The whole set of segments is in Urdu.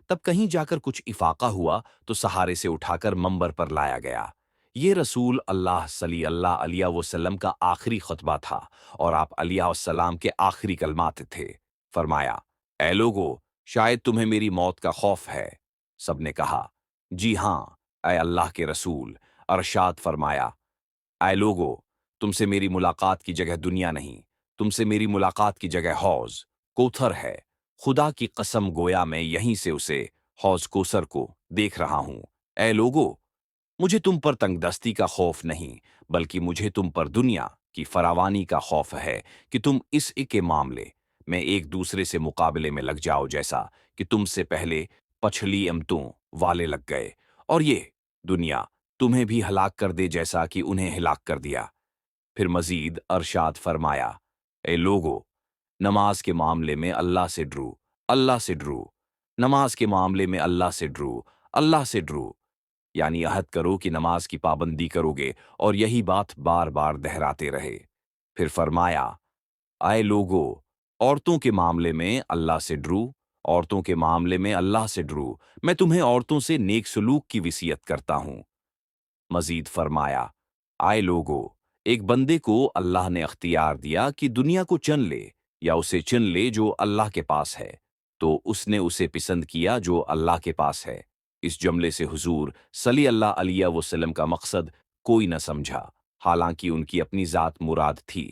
تب کہیں جا کر کچھ افاقہ ہوا تو سہارے سے اٹھا کر منبر پر لایا گیا۔ یہ رسول اللہ صلی اللہ علیہ وسلم کا آخری خطبہ تھا اور آپ علیہ السلام کے آخری کلمات تھے۔ فرمایا، اے لوگو، شاید تمہیں میری موت کا خوف ہے۔ سب نے کہا، جی ہاں اے اللہ کے رسول۔ ارشاد فرمایا، اے لوگو، تم سے میری ملاقات کی جگہ دنیا نہیں، تم سے میری ملاقات کی جگہ حوض کوثر ہے۔ خدا کی قسم گویا میں یہیں سے اسے حوض کوثر کو دیکھ رہا ہوں۔ اے لوگو، مجھے تم پر تنگ دستی کا خوف نہیں، بلکہ مجھے تم پر دنیا کی فراوانی کا خوف ہے کہ تم اس کے معاملے میں ایک دوسرے سے مقابلے میں لگ جاؤ، جیسا کہ تم سے پہلے پچھلی امتوں والے لگ گئے، اور یہ دنیا تمہیں بھی ہلاک کر دے جیسا کہ انہیں ہلاک کر دیا۔ پھر مزید ارشاد فرمایا، اے لوگو، نماز کے معاملے میں اللہ سے ڈرو، اللہ سے ڈرو، نماز کے معاملے میں اللہ سے ڈرو، اللہ سے ڈرو، یعنی عہد کرو کہ نماز کی پابندی کرو گے اور یہی بات بار بار دہراتے رہے۔ پھر فرمایا، اے لوگو، عورتوں کے معاملے میں اللہ سے ڈرو، عورتوں کے معاملے میں اللہ سے ڈرو، میں تمہیں عورتوں سے نیک سلوک کی وصیت کرتا ہوں۔ مزید فرمایا، آئے لوگو، ایک بندے کو اللہ نے اختیار دیا کہ دنیا کو چن لے یا اسے چن لے جو اللہ کے پاس ہے، تو اس نے اسے پسند کیا جو اللہ کے پاس ہے۔ اس جملے سے حضور صلی اللہ علیہ وسلم کا مقصد کوئی نہ سمجھا، حالانکہ ان کی اپنی ذات مراد تھی،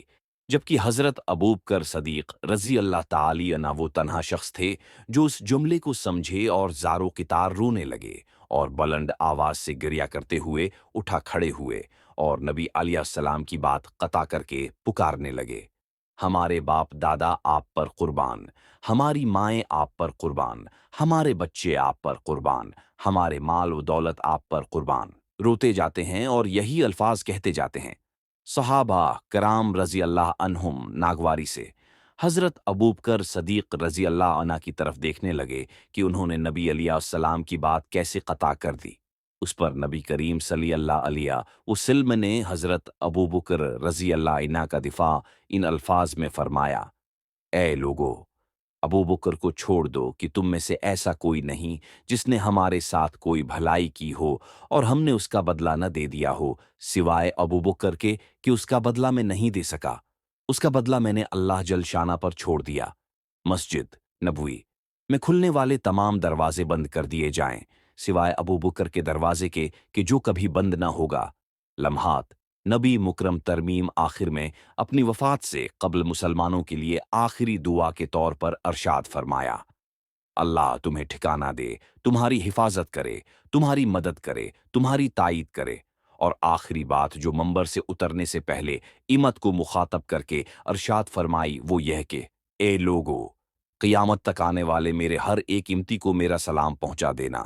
جبکہ حضرت ابوبکر صدیق رضی اللہ تعالی عنہ وہ تنہا شخص تھے جو اس جملے کو سمجھے اور زارو قطار رونے لگے اور بلند آواز سے گریہ کرتے ہوئے اٹھا کھڑے ہوئے اور نبی علیہ السلام کی بات قطع کر کے پکارنے لگے، ہمارے باپ دادا آپ پر قربان، ہماری مائیں آپ پر قربان، ہمارے بچے آپ پر قربان، ہمارے مال و دولت آپ پر قربان۔ روتے جاتے ہیں اور یہی الفاظ کہتے جاتے ہیں۔ صحابہ کرام رضی اللہ عنہم ناگواری سے حضرت ابوبکر صدیق رضی اللہ عنہ کی طرف دیکھنے لگے کہ انہوں نے نبی علیہ السلام کی بات کیسے قطع کر دی۔ اس پر نبی کریم صلی اللہ علیہ وسلم نے حضرت ابوبکر رضی اللہ عنہ کا دفاع ان الفاظ میں فرمایا، اے لوگو، ابوبکر کو چھوڑ دو کہ تم میں سے ایسا کوئی نہیں جس نے ہمارے ساتھ کوئی بھلائی کی ہو اور ہم نے اس کا بدلہ نہ دے دیا ہو، سوائے ابوبکر کے کہ اس کا بدلہ میں نہیں دے سکا، اس کا بدلہ میں نے اللہ جل شانہ پر چھوڑ دیا۔ مسجد نبوی میں کھلنے والے تمام دروازے بند کر دیے جائیں، سوائے ابوبکر کے دروازے کے کہ جو کبھی بند نہ ہوگا۔ لمحات نبی مکرم ترمیم آخر میں اپنی وفات سے قبل مسلمانوں کے لیے آخری دعا کے طور پر ارشاد فرمایا، اللہ تمہیں ٹھکانہ دے، تمہاری حفاظت کرے، تمہاری مدد کرے، تمہاری تائید کرے۔ اور آخری بات جو منبر سے اترنے سے پہلے امت کو مخاطب کر کے ارشاد فرمائی وہ یہ کہ اے لوگو، قیامت تک آنے والے میرے ہر ایک امتی کو میرا سلام پہنچا دینا۔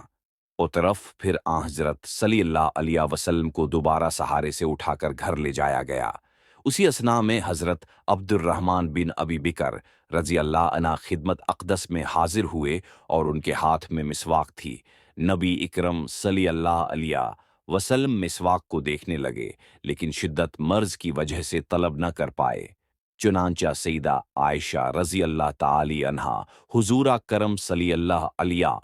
اور طرف پھر حضرت صلی اللہ علیہ وسلم کو دوبارہ سہارے سے اٹھا کر گھر لے جایا گیا۔ اسی اثناء میں حضرت عبد الرحمن بن ابی بکر رضی اللہ عنہ خدمت اقدس میں حاضر ہوئے اور ان کے ہاتھ میں مسواک تھی۔ نبی اکرم صلی اللہ علیہ وسلم مسواک کو دیکھنے لگے لیکن شدت مرض کی وجہ سے طلب نہ کر پائے، چنانچہ سیدہ عائشہ رضی اللہ تعالی عنہا حضور کرم صلی اللہ علیہ